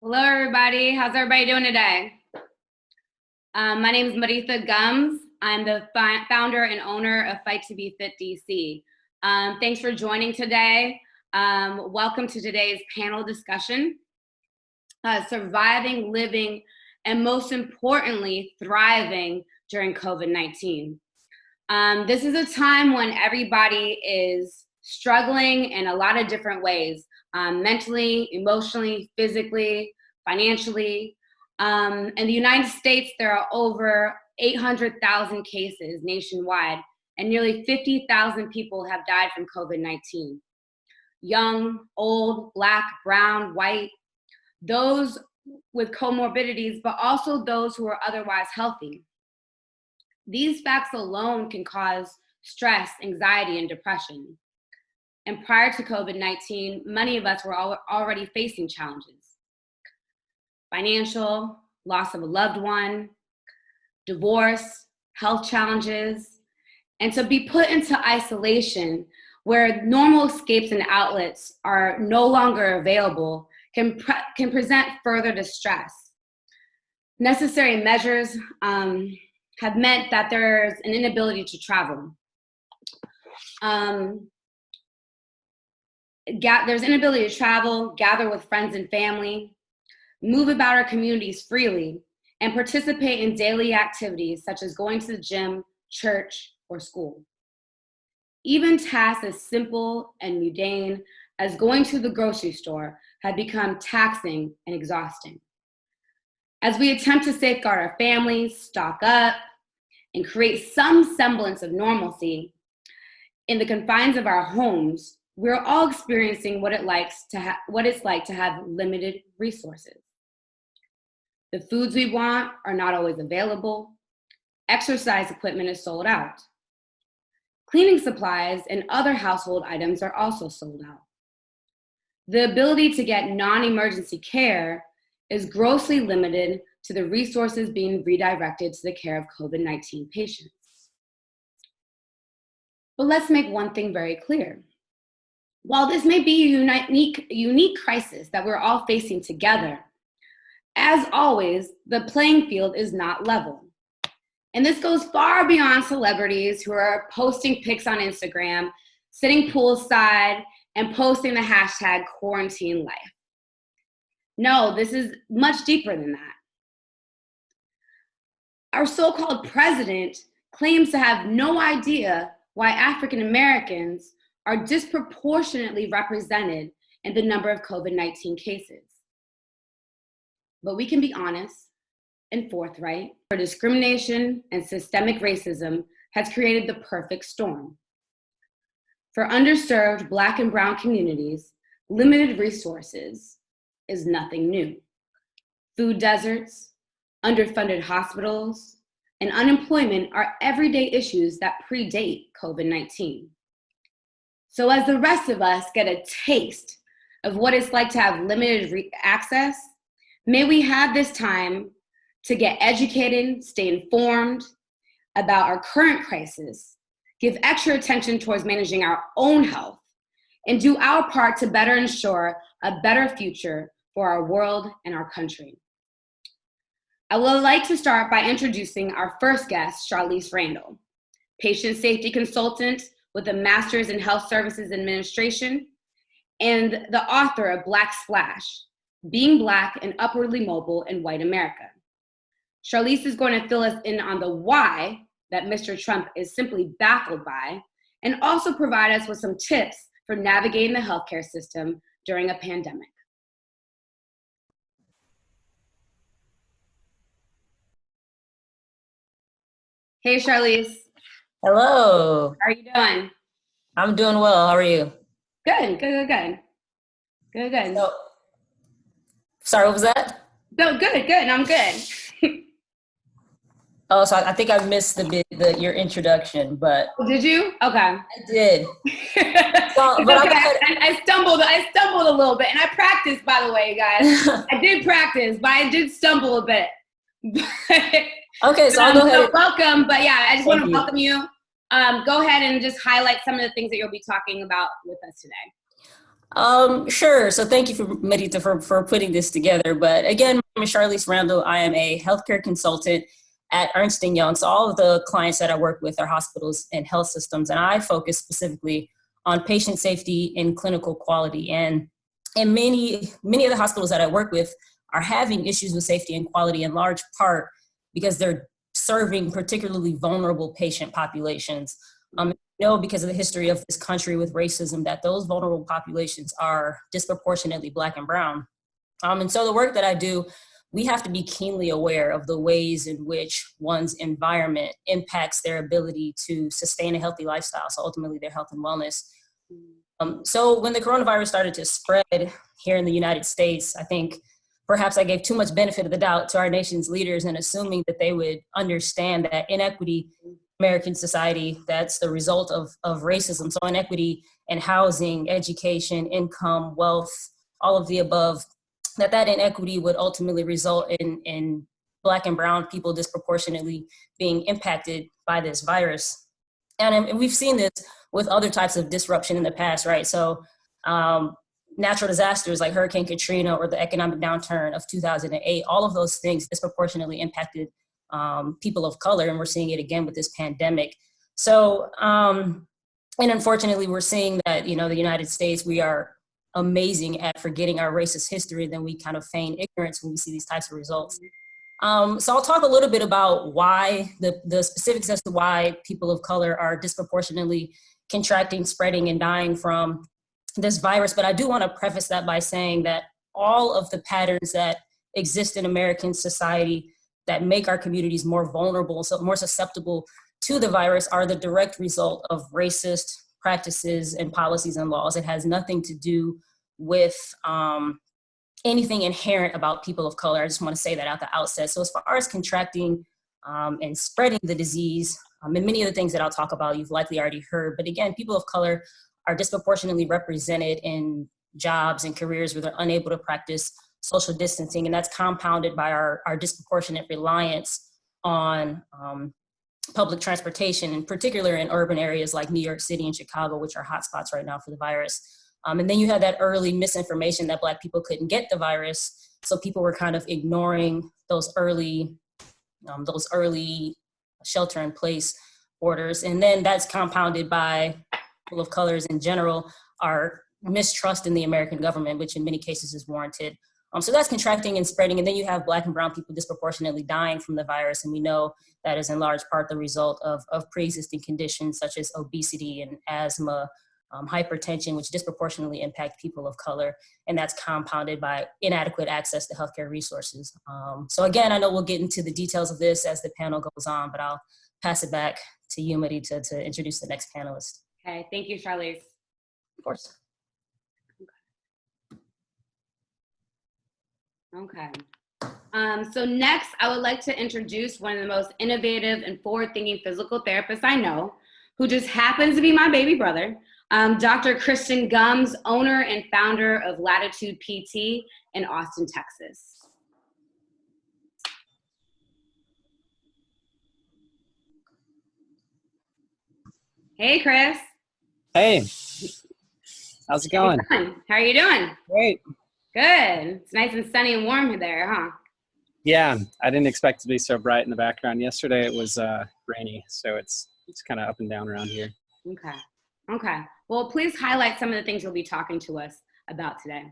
Hello, everybody. How's everybody doing today? My name is Christen Gumbs. I'm the founder and owner of Fight to Be Fit DC. Thanks for joining today. Welcome to today's panel discussion, surviving, living, and most importantly, thriving during COVID-19. This is a time when everybody is struggling in a lot of different ways. Mentally, emotionally, physically, financially. In the United States, there are over 800,000 cases nationwide, and nearly 50,000 people have died from COVID-19. Young, old, Black, brown, white, those with comorbidities, but also those who are otherwise healthy. These facts alone can cause stress, anxiety, and depression. And prior to COVID-19, many of us were already facing challenges. Financial, loss of a loved one, divorce, health challenges, and to be put into isolation where normal escapes and outlets are no longer available can present further distress. Necessary measures have meant that there's an inability to travel. There's inability to travel, gather with friends and family, move about our communities freely, and participate in daily activities such as going to the gym, church, or school. Even tasks as simple and mundane as going to the grocery store have become taxing and exhausting. As we attempt to safeguard our families, stock up, and create some semblance of normalcy in the confines of our homes, we're all experiencing what it's like to have limited resources. The foods we want are not always available. Exercise equipment is sold out. Cleaning supplies and other household items are also sold out. The ability to get non-emergency care is grossly limited to the resources being redirected to the care of COVID-19 patients. But let's make one thing very clear. While this may be a unique crisis that we're all facing together, as always, the playing field is not level. And this goes far beyond celebrities who are posting pics on Instagram, sitting poolside, and posting the hashtag quarantine life. No, this is much deeper than that. Our so-called president claims to have no idea why African Americans are disproportionately represented in the number of COVID-19 cases. But we can be honest and forthright. For discrimination and systemic racism has created the perfect storm. For underserved Black and brown communities, limited resources is nothing new. Food deserts, underfunded hospitals, and unemployment are everyday issues that predate COVID-19. So as the rest of us get a taste of what it's like to have limited access, may we have this time to get educated, stay informed about our current crisis, give extra attention towards managing our own health, and do our part to better ensure a better future for our world and our country. I would like to start by introducing our first guest, Charlise Randall, patient safety consultant with a master's in health services administration and the author of Black Splash, Being Black and Upwardly Mobile in White America. Charlise is going to fill us in on the why that Mr. Trump is simply baffled by, and also provide us with some tips for navigating the healthcare system during a pandemic. Hey, Charlise. Hello. How are you doing? I'm doing well. How are you? Good. Sorry, what was that? No, good. I'm good. Oh, so I think I missed your introduction, but Did you? Okay. I did. But okay. I stumbled a little bit, and I practiced, by the way, guys. I did practice, but I did stumble a bit. Okay, so I'll go ahead. So welcome, but yeah, I just want to welcome you. Go ahead and just highlight some of the things that you'll be talking about with us today. Sure. So thank you Medita for putting this together. But again, my name is Charlise Randall. I am a healthcare consultant at Ernst & Young. So all of the clients that I work with are hospitals and health systems, and I focus specifically on patient safety and clinical quality. And many of the hospitals that I work with are having issues with safety and quality in large part because they're serving particularly vulnerable patient populations. Because of the history of this country with racism, that those vulnerable populations are disproportionately Black and brown. And so the work that I do, we have to be keenly aware of the ways in which one's environment impacts their ability to sustain a healthy lifestyle, so ultimately their health and wellness. So when the coronavirus started to spread here in the United States, I think perhaps I gave too much benefit of the doubt to our nation's leaders in assuming that they would understand that inequity American society, that's the result of racism. So inequity in housing, education, income, wealth, all of the above, that inequity would ultimately result in Black and brown people disproportionately being impacted by this virus. And we've seen this with other types of disruption in the past, right? So natural disasters like Hurricane Katrina or the economic downturn of 2008, all of those things disproportionately impacted people of color, and we're seeing it again with this pandemic. So, and unfortunately, we're seeing that, the United States, we are amazing at forgetting our racist history, then we kind of feign ignorance when we see these types of results. So I'll talk a little bit about why, the specifics as to why people of color are disproportionately contracting, spreading, and dying from this virus. But I do want to preface that by saying that all of the patterns that exist in American society that make our communities more vulnerable, so more susceptible to the virus, are the direct result of racist practices and policies and laws. It has nothing to do with anything inherent about people of color. I just want to say that at the outset. So as far as contracting and spreading the disease, and many of the things that I'll talk about, you've likely already heard, but again, people of color are disproportionately represented in jobs and careers where they're unable to practice social distancing, and that's compounded by our disproportionate reliance on public transportation, in particular in urban areas like New York City and Chicago, which are hotspots right now for the virus. And then you had that early misinformation that Black people couldn't get the virus, so people were kind of ignoring those early shelter-in-place orders, and then that's compounded by people of colors in general, our mistrust in the American government, which in many cases is warranted. So that's contracting and spreading. And then you have Black and brown people disproportionately dying from the virus. And we know that is in large part the result of pre-existing conditions such as obesity and asthma, hypertension, which disproportionately impact people of color. And that's compounded by inadequate access to healthcare resources. So again, I know we'll get into the details of this as the panel goes on, but I'll pass it back to you, Madi, to introduce the next panelist. Okay, thank you, Charlise. Of course. Okay. So next, I would like to introduce one of the most innovative and forward-thinking physical therapists I know, who just happens to be my baby brother, Dr. Christen Gumbs, owner and founder of Latitude PT in Austin, Texas. Hey, Chris. Hey, how's it going? How are you doing? Great. Good. It's nice and sunny and warm there, huh? Yeah, I didn't expect it to be so bright in the background. Yesterday it was rainy, so it's kind of up and down around here. Okay. Well, please highlight some of the things you'll be talking to us about today.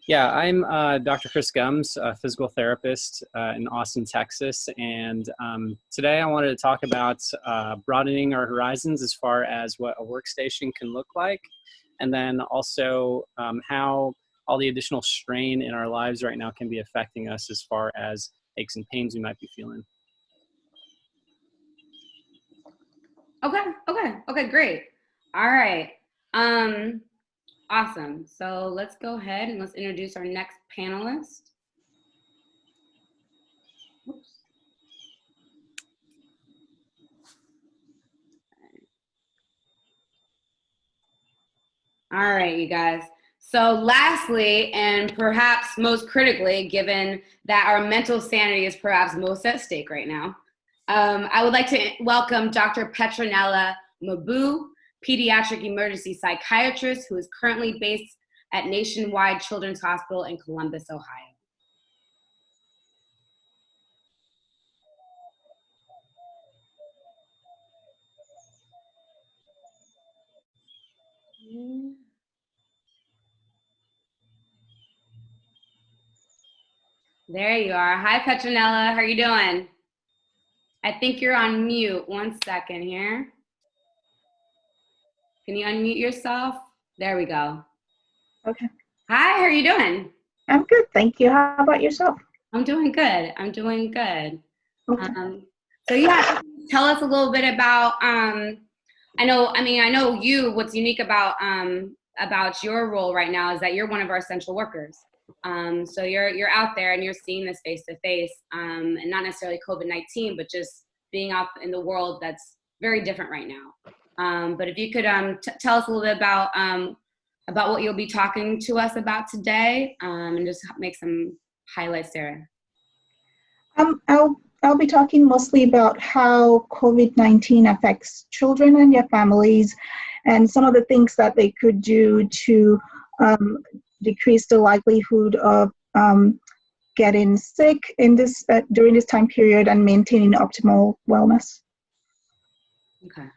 Yeah, I'm Dr. Chris Gumbs, a physical therapist in Austin, Texas, and today I wanted to talk about broadening our horizons as far as what a workstation can look like, and then also how all the additional strain in our lives right now can be affecting us as far as aches and pains we might be feeling. Okay, great. All right. Awesome. So let's go ahead and let's introduce our next panelist. Oops. All right, you guys. So lastly, and perhaps most critically, given that our mental sanity is perhaps most at stake right now, I would like to welcome Dr. Petronella Mbu, pediatric emergency psychiatrist who is currently based at Nationwide Children's Hospital in Columbus, Ohio. There you are. Hi, Petronella. How are you doing? I think you're on mute. One second here. Can you unmute yourself? There we go. Okay. Hi, how are you doing? I'm good, thank you. How about yourself? I'm doing good. I'm doing good. Okay. So yeah, tell us a little bit about. I know you. What's unique about your role right now is that you're one of our essential workers. So you're out there and you're seeing this face to face, and not necessarily COVID-19, but just being out in the world that's very different right now. But if you could tell us a little bit about what you'll be talking to us about today, and just make some highlights there. I'll be talking mostly about how COVID-19 affects children and their families, and some of the things that they could do to decrease the likelihood of getting sick in this during this time period and maintaining optimal wellness. Okay.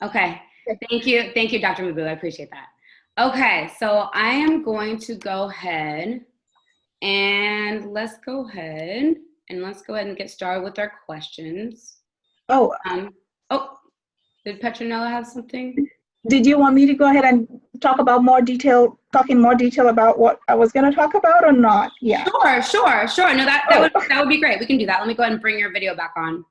Okay. Thank you, Dr. Mbu. I appreciate that. Okay, so I am going to go ahead and let's go ahead and get started with our questions. Oh, Did Petronella have something? did you want me to go ahead and talk in more detail about what I was going to talk about or not? Yeah. Sure. No, that would be great. We can do that. Let me go ahead and bring your video back on.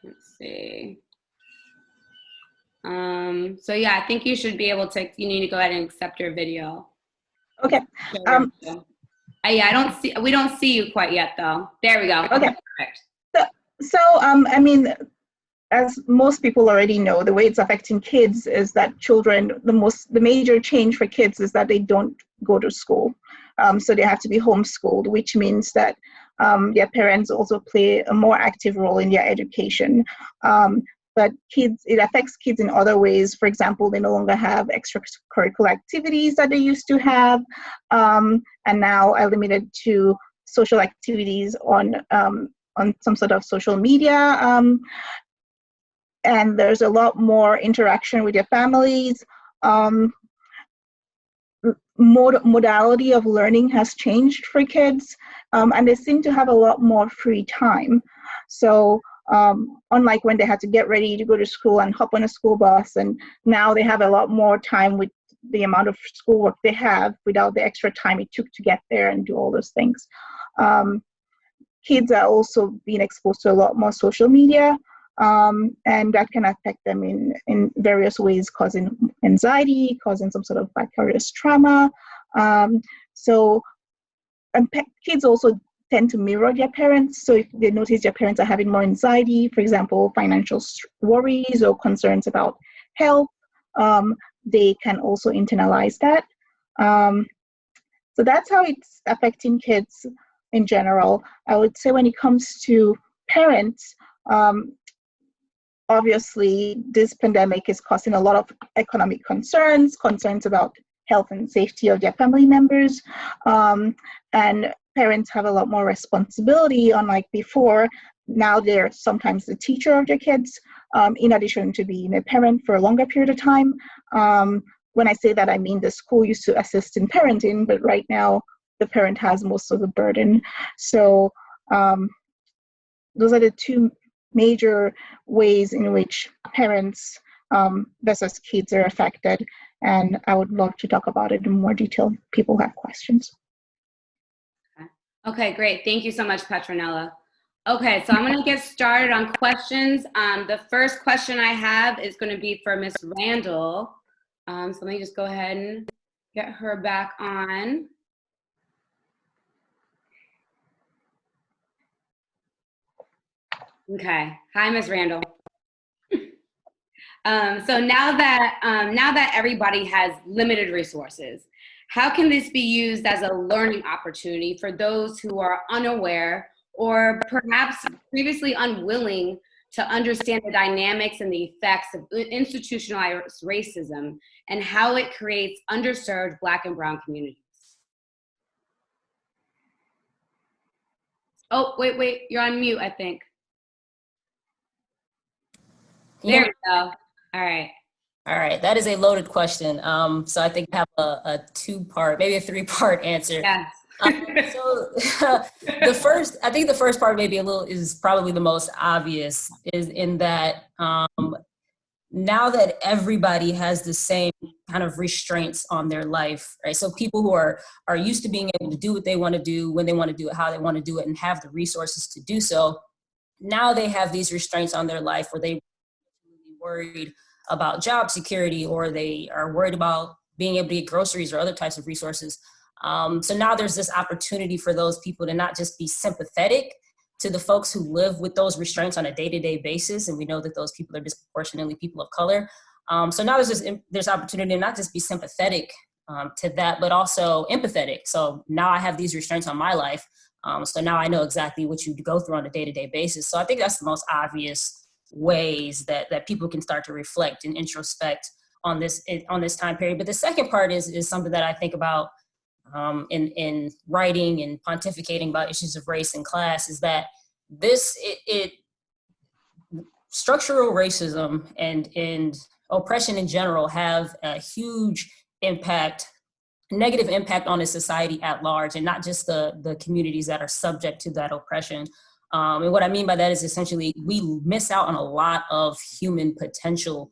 Let's see. So yeah, I think you should be able to. You need to go ahead and accept your video. Okay. Yeah, we don't see you quite yet though. There we go. Okay. Perfect. So I mean, as most people already know, the way it's affecting kids is that children, the major change for kids is that they don't go to school. So they have to be homeschooled, which means that their parents also play a more active role in their education. But it affects kids in other ways. For example, they no longer have extracurricular activities that they used to have, and now are limited to social activities on some sort of social media. And there's a lot more interaction with your families. Modality of learning has changed for kids, and they seem to have a lot more free time. So unlike when they had to get ready to go to school and hop on a school bus, and now they have a lot more time with the amount of schoolwork they have without the extra time it took to get there and do all those things. Kids are also being exposed to a lot more social media, and that can affect them in various ways, causing anxiety, causing some sort of vicarious trauma. Kids also tend to mirror their parents. So if they notice their parents are having more anxiety, for example, financial worries or concerns about health, they can also internalize that. So that's how it's affecting kids in general. I would say when it comes to parents, obviously this pandemic is causing a lot of economic concerns about health and safety of their family members, and parents have a lot more responsibility, unlike before. Now they're sometimes the teacher of their kids, in addition to being a parent for a longer period of time. When I say that, I mean the school used to assist in parenting, but right now the parent has most of the burden. So those are the two major ways in which parents versus kids are affected, and I would love to talk about it in more detail if people have questions. Okay, great. Thank you so much, Petronella. Okay, so I'm going to get started on questions. The first question I have is going to be for Miss Randall. So let me just go ahead and get her back on. Okay. Hi, Miss Randall. So now that everybody has limited resources, how can this be used as a learning opportunity for those who are unaware or perhaps previously unwilling to understand the dynamics and the effects of institutionalized racism and how it creates underserved Black and Brown communities? Oh, wait, you're on mute, I think. There we go. All right. All right, that is a loaded question. So I think I have a two-part, maybe a three-part answer. Yes. So I think the first part maybe is probably the most obvious, is in that now that everybody has the same kind of restraints on their life, right? So people who are used to being able to do what they want to do, when they want to do it, how they want to do it, and have the resources to do so, now they have these restraints on their life where they worried about job security, or they are worried about being able to get groceries or other types of resources. So now there's this opportunity for those people to not just be sympathetic to the folks who live with those restraints on a day-to-day basis, and we know that those people are disproportionately people of color. So now there's opportunity to not just be sympathetic to that, but also empathetic. So now I have these restraints on my life. So now I know exactly what you go through on a day-to-day basis. So I think that's the most obvious ways that people can start to reflect and introspect on this time period. But the second part is something that I think about in writing and pontificating about issues of race and class, is that structural racism and oppression in general have a huge negative impact on the society at large, and not just the communities that are subject to that oppression. And what I mean by that is essentially we miss out on a lot of human potential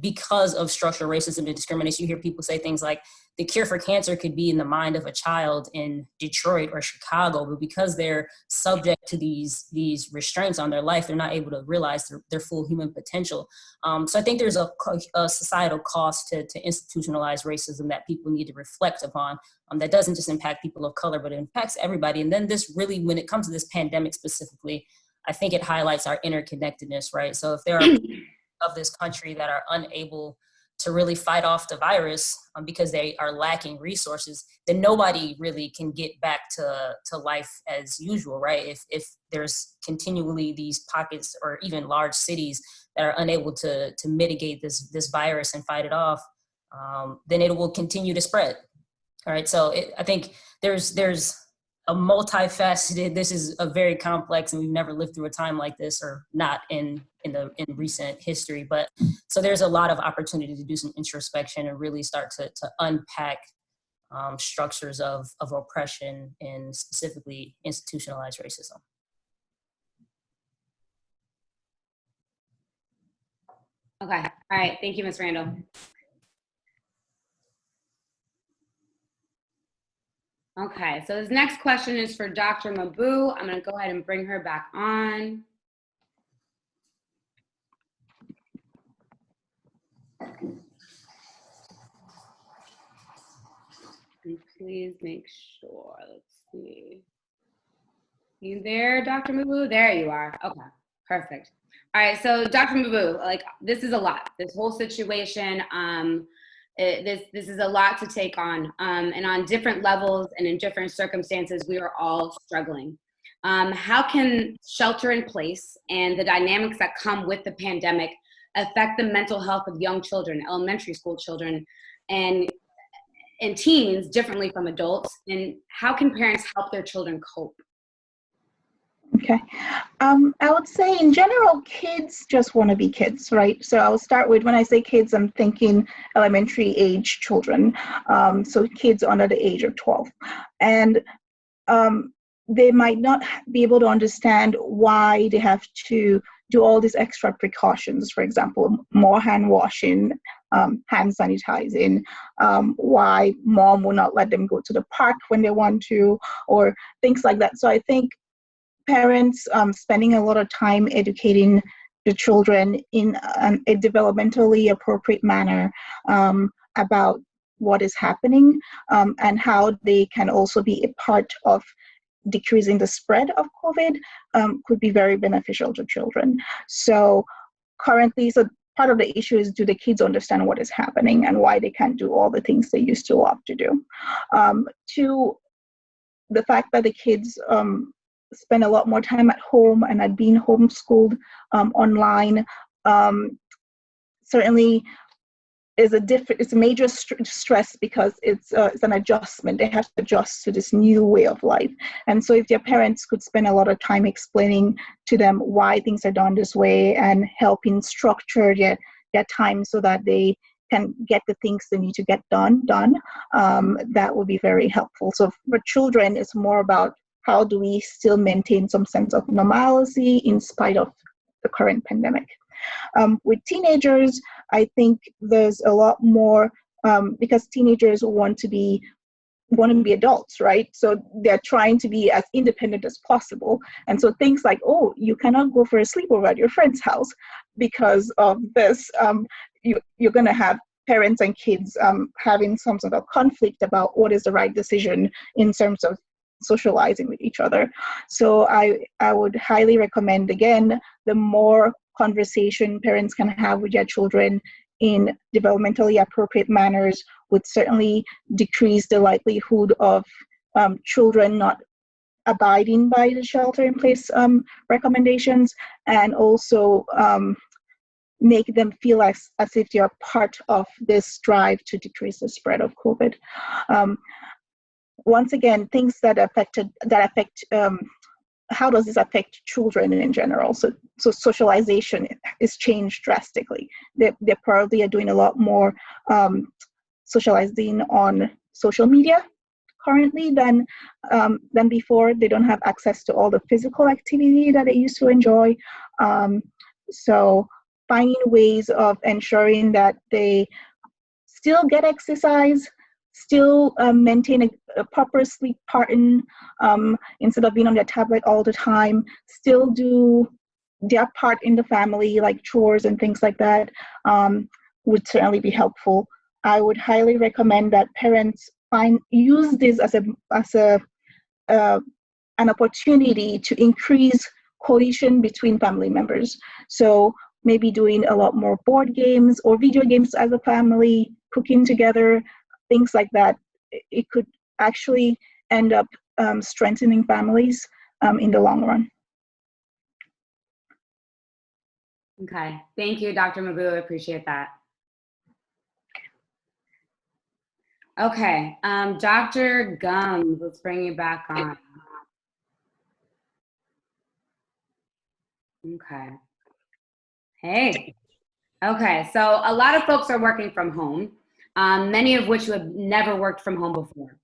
because of structural racism and discrimination. You hear people say things like the cure for cancer could be in the mind of a child in Detroit or Chicago, but because they're subject to these restraints on their life, they're not able to realize their full human potential. So I think there's a societal cost to institutionalized racism that people need to reflect upon, that doesn't just impact people of color, but it impacts everybody. And then this really, when it comes to this pandemic specifically, I think it highlights our interconnectedness, right? So if there are of this country that are unable to really fight off the virus because they are lacking resources, then nobody really can get back to life as usual, right? If there's continually these pockets or even large cities that are unable to mitigate this virus and fight it off, then it will continue to spread. All right, so I think there's a multifaceted, this is a very complex, and we've never lived through a time like this, or not in recent history. But so there's a lot of opportunity to do some introspection and really start to unpack structures of oppression and specifically institutionalized racism. Okay, all right, thank you, Ms. Randall. Okay, so this next question is for Dr. Mbu. I'm gonna go ahead and bring her back on. And please make sure, let's see. You there, Dr. Mbu? There you are, okay, perfect. All right, so Dr. Mbu, like, this is a lot, this whole situation. This is a lot to take on, and on different levels and in different circumstances, we are all struggling. How can shelter in place and the dynamics that come with the pandemic affect the mental health of young children, elementary school children, and teens differently from adults? And how can parents help their children cope? Okay. I would say in general, kids just want to be kids, right? So I'll start with, when I say kids, I'm thinking elementary age children. So kids under the age of 12. And they might not be able to understand why they have to do all these extra precautions. For example, more hand washing, hand sanitizing, why mom will not let them go to the park when they want to, or things like that. So I think parents spending a lot of time educating the children in a developmentally appropriate manner about what is happening and how they can also be a part of decreasing the spread of COVID could be very beneficial to children. So currently, so part of the issue is, do the kids understand what is happening and why they can't do all the things they used to love to do? Two, the fact that the kids spend a lot more time at home and are being homeschooled online certainly is it's a major stress, because it's an adjustment. They have to adjust to this new way of life. And so if their parents could spend a lot of time explaining to them why things are done this way and helping structure their time so that they can get the things they need to get done, that would be very helpful. So for children, it's more about how do we still maintain some sense of normalcy in spite of the current pandemic. With teenagers, I think there's a lot more, because teenagers want to be adults, right? So they're trying to be as independent as possible. And so things like, oh, you cannot go for a sleepover at your friend's house because of this. You're going to have parents and kids having some sort of conflict about what is the right decision in terms of socializing with each other. So I would highly recommend, again, the more conversation parents can have with their children in developmentally appropriate manners would certainly decrease the likelihood of children not abiding by the shelter-in-place recommendations, and also make them feel as if they are part of this drive to decrease the spread of COVID. Once again, things that affect how does this affect children in general? So socialization is changed drastically. They probably are doing a lot more socializing on social media currently than before. They don't have access to all the physical activity that they used to enjoy. So finding ways of ensuring that they still get exercise, still maintain a proper sleep pattern, instead of being on their tablet all the time, still do their part in the family, like chores and things like that, would certainly be helpful. I would highly recommend that parents use this as an opportunity to increase cohesion between family members. So maybe doing a lot more board games or video games as a family, cooking together, things like that. It could actually end up strengthening families in the long run. Okay, thank you, Dr. Mbu. I appreciate that. Okay, Dr. Gumbs, let's bring you back on. Okay. Hey. Okay, so a lot of folks are working from home, many of which have never worked from home before.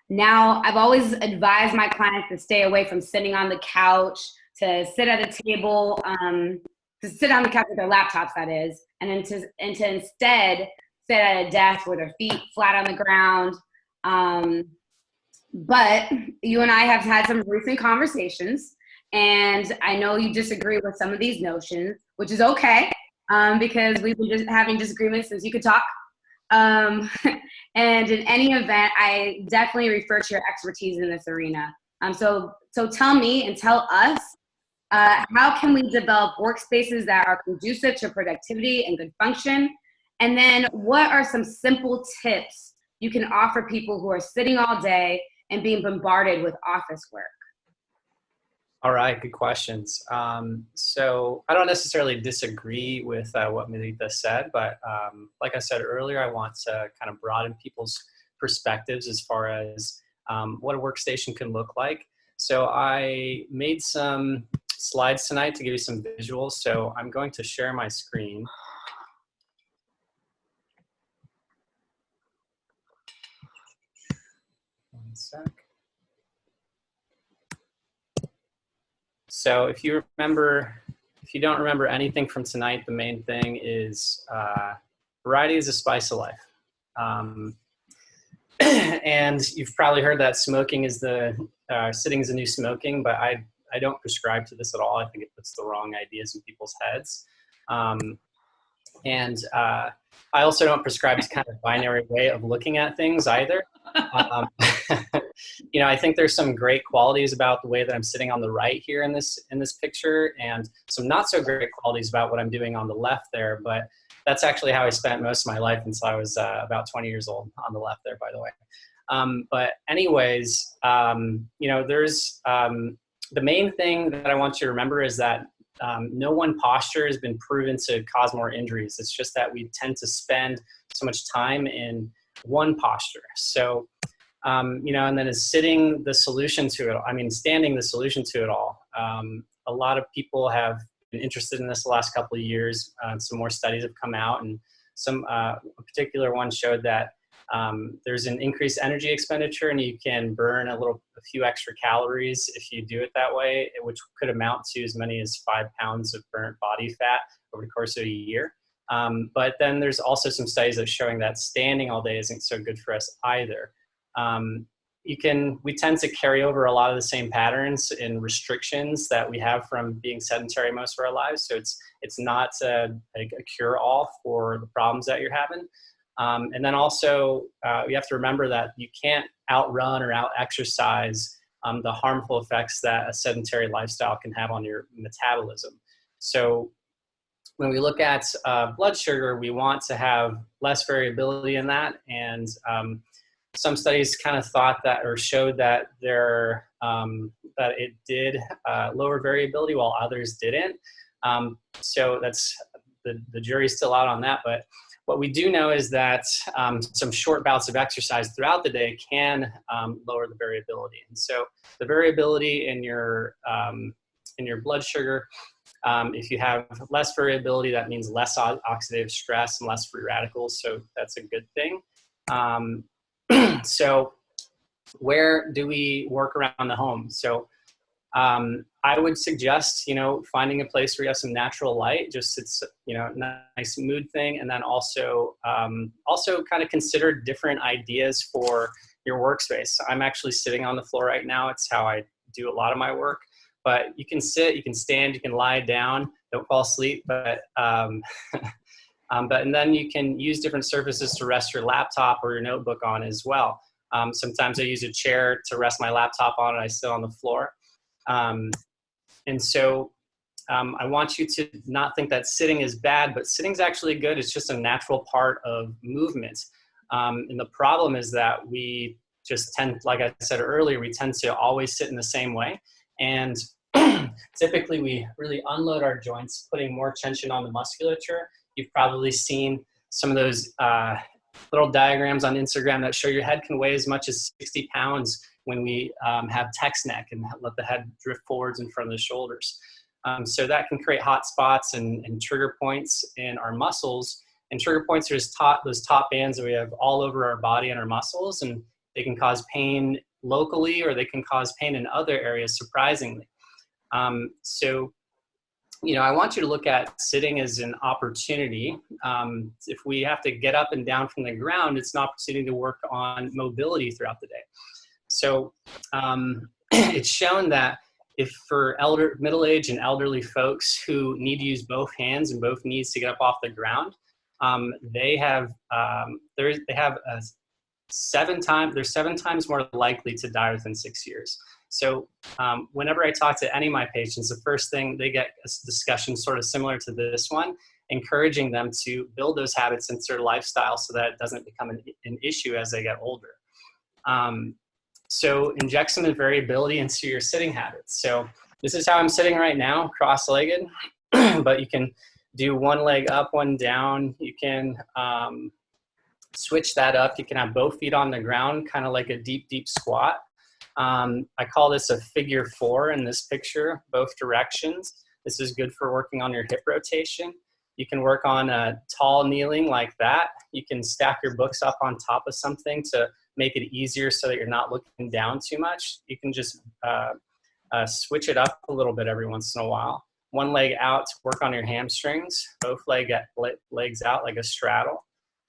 Now, I've always advised my clients to stay away from sitting on the couch, to sit at a table, to sit on the couch with their laptops, that is, and then to instead sit at a desk with their feet flat on the ground. But you and I have had some recent conversations, and I know you disagree with some of these notions, which is okay, because we've been just having disagreements since you could talk. And in any event, I definitely refer to your expertise in this arena. So tell me and tell us, how can we develop workspaces that are conducive to productivity and good function? And then what are some simple tips you can offer people who are sitting all day and being bombarded with office work? All right, good questions. So I don't necessarily disagree with what Melita said, but like I said earlier, I want to kind of broaden people's perspectives as far as what a workstation can look like. So I made some slides tonight to give you some visuals. So I'm going to share my screen. One sec. So if you don't remember anything from tonight, the main thing is variety is the spice of life. And you've probably heard that smoking is sitting is the new smoking, but I don't prescribe to this at all. I think it puts the wrong ideas in people's heads. And I also don't prescribe to kind of binary way of looking at things either. You know, I think there's some great qualities about the way that I'm sitting on the right here in this picture, and some not so great qualities about what I'm doing on the left there. But that's actually how I spent most of my life until I was about 20 years old, on the left there, by the way. But anyways, you know, there's the main thing that I want you to remember is that no one posture has been proven to cause more injuries. It's just that we tend to spend so much time in one posture. So, you know, and then is sitting the solution to it? I mean, standing the solution to it all. A lot of people have been interested in this the last couple of years. Some more studies have come out, and some a particular one showed that there's an increased energy expenditure, and you can burn a few extra calories if you do it that way, which could amount to as many as 5 pounds of burnt body fat over the course of a year. But then there's also some studies that are showing that standing all day isn't so good for us either. We tend to carry over a lot of the same patterns and restrictions that we have from being sedentary most of our lives. So it's not a cure-all for the problems that you're having. And then also, you have to remember that you can't outrun or out-exercise the harmful effects that a sedentary lifestyle can have on your metabolism. So when we look at blood sugar, we want to have less variability in that. And some studies kind of thought that, or showed that that it did lower variability while others didn't. So that's the jury's still out on that. But what we do know is that some short bouts of exercise throughout the day can lower the variability. And so the variability in your blood sugar, if you have less variability, that means less oxidative stress and less free radicals. So that's a good thing. So where do we work around the home? So I would suggest, you know, finding a place where you have some natural light, just it's, you know, nice mood thing. And then also kind of consider different ideas for your workspace. I'm actually sitting on the floor right now. It's how I do a lot of my work, but you can sit, you can stand, you can lie down, don't fall asleep, but and then you can use different surfaces to rest your laptop or your notebook on as well. Sometimes I use a chair to rest my laptop on, and I sit on the floor. And so I want you to not think that sitting is bad, but sitting is actually good. It's just a natural part of movement. And the problem is that we just tend, like I said earlier, we tend to always sit in the same way. And typically we really unload our joints, putting more tension on the musculature. You've probably seen some of those little diagrams on Instagram that show your head can weigh as much as 60 pounds when we have text neck and let the head drift forwards in front of the shoulders. So that can create hot spots and trigger points in our muscles. And trigger points are those top bands that we have all over our body and our muscles, and they can cause pain locally, or they can cause pain in other areas, surprisingly. So, you know, I want you to look at sitting as an opportunity. If we have to get up and down from the ground, it's an opportunity to work on mobility throughout the day. So it's shown that if for middle-aged and elderly folks who need to use both hands and both knees to get up off the ground, they're 7 times more likely to die within 6 years. So whenever I talk to any of my patients, the first thing they get a discussion sort of similar to this one, encouraging them to build those habits into their lifestyle so that it doesn't become an issue as they get older. So inject some variability into your sitting habits. So this is how I'm sitting right now, cross-legged, but you can do one leg up, one down. You can switch that up. You can have both feet on the ground, kind of like a deep, deep squat. I call this a figure 4 in this picture, both directions. This is good for working on your hip rotation. You can work on a tall kneeling like that. You can stack your books up on top of something to make it easier so that you're not looking down too much. You can just switch it up a little bit every once in a while. One leg out to work on your hamstrings, both legs out like a straddle,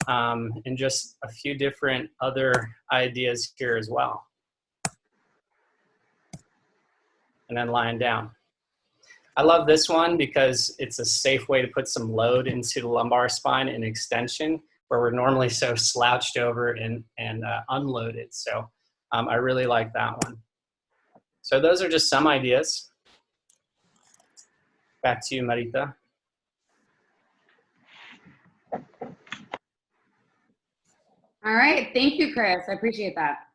and just a few different other ideas here as well. And then lying down. I love this one because it's a safe way to put some load into the lumbar spine in extension, where we're normally so slouched over and unloaded. So I really like that one. So those are just some ideas. Back to you, Marita. All right, thank you, Chris. I appreciate that.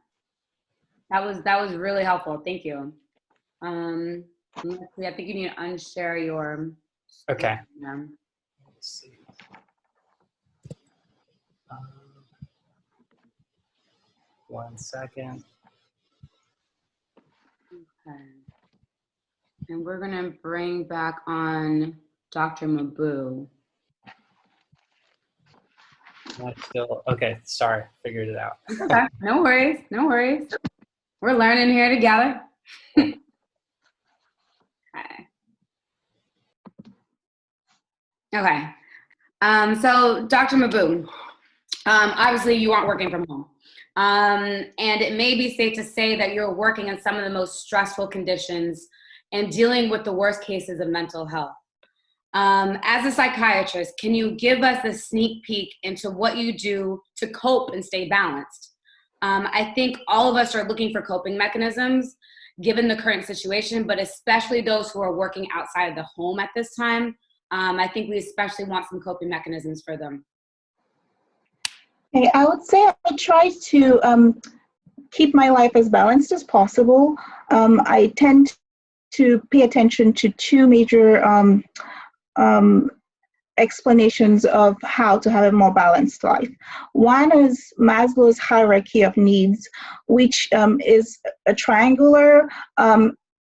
That was really helpful. Thank you. Let's see, I think you need to unshare your. Okay. Let's see. One second. Okay. And we're gonna bring back on Dr. Mbu. Okay, sorry, figured it out. Okay, no worries, no worries. We're learning here together. Okay. Okay. So Dr. Mbu, obviously you aren't working from home. And it may be safe to say that you're working in some of the most stressful conditions and dealing with the worst cases of mental health. As a psychiatrist, can you give us a sneak peek into what you do to cope and stay balanced? I think all of us are looking for coping mechanisms given the current situation, but especially those who are working outside of the home at this time. I think we especially want some coping mechanisms for them. Okay, I would say I try to keep my life as balanced as possible. I tend to pay attention to two major explanations of how to have a more balanced life. One is Maslow's hierarchy of needs, which is a triangular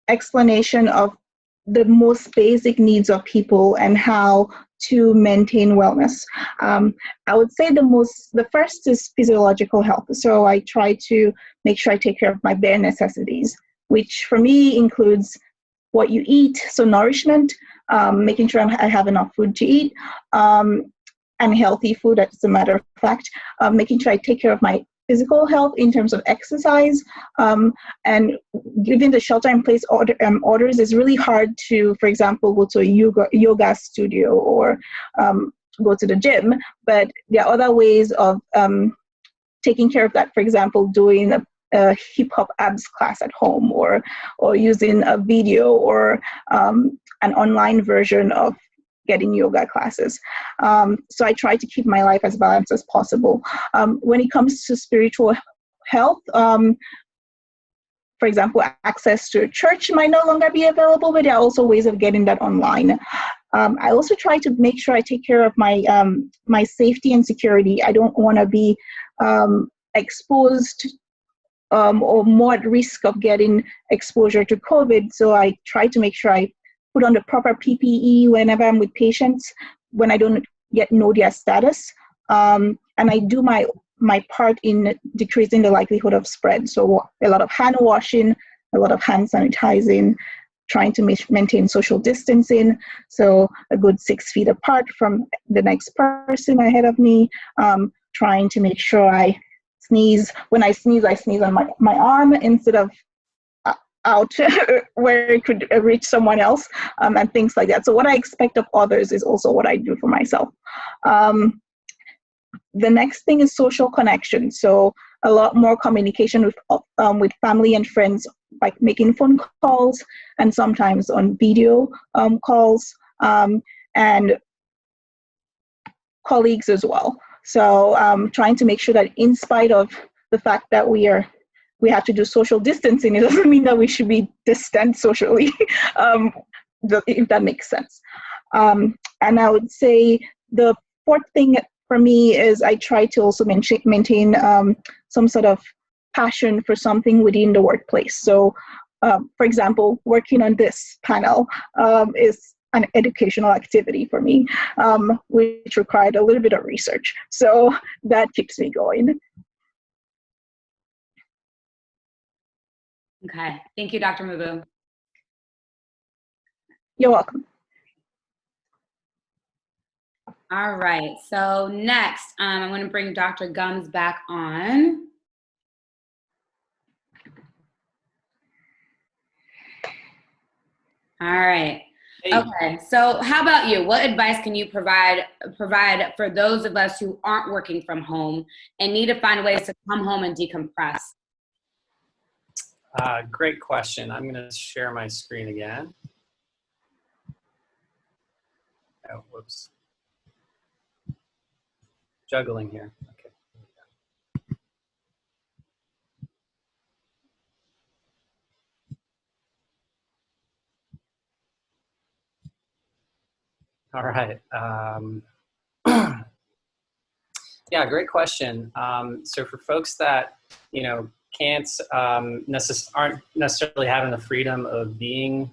explanation of the most basic needs of people and how to maintain wellness. I would say the first is physiological health. So I try to make sure I take care of my bare necessities, which for me includes what you eat, so nourishment, making sure I have enough food to eat, and healthy food, as a matter of fact, making sure I take care of my physical health in terms of exercise, and given the shelter-in-place orders, it's really hard to, for example, go to a yoga studio or go to the gym, but there are other ways of taking care of that, for example, doing a hip-hop abs class at home, or using a video or an online version of getting yoga classes. So I try to keep my life as balanced as possible. When it comes to spiritual health, for example, access to a church might no longer be available, but there are also ways of getting that online. I also try to make sure I take care of my my safety and security. I don't want to be exposed or more at risk of getting exposure to COVID. So I try to make sure I put on the proper PPE whenever I'm with patients, when I don't yet know their status. And I do my part in decreasing the likelihood of spread. So a lot of hand washing, a lot of hand sanitizing, trying to maintain social distancing. So a good 6 feet apart from the next person ahead of me, trying to make sure I sneeze. When I sneeze on my arm instead of out where it could reach someone else, and things like that. So what I expect of others is also what I do for myself. The next thing is social connection. So a lot more communication with family and friends, like making phone calls and sometimes on video calls, and colleagues as well. So trying to make sure that in spite of the fact that we have to do social distancing, it doesn't mean that we should be distant socially, if that makes sense. And I would say the fourth thing for me is I try to also maintain some sort of passion for something within the workplace. So, for example, working on this panel is an educational activity for me, which required a little bit of research. So that keeps me going. Okay, thank you, Dr. Mbu. You're welcome. All right, so next, I'm going to bring Dr. Gumbs back on. All right. Hey. Okay, so how about you? What advice can you provide for those of us who aren't working from home and need to find ways to come home and decompress? Great question. I'm going to share my screen again. Oh, whoops. Juggling here. Okay. All right. Yeah, great question. So for folks that, can't, aren't necessarily having the freedom of being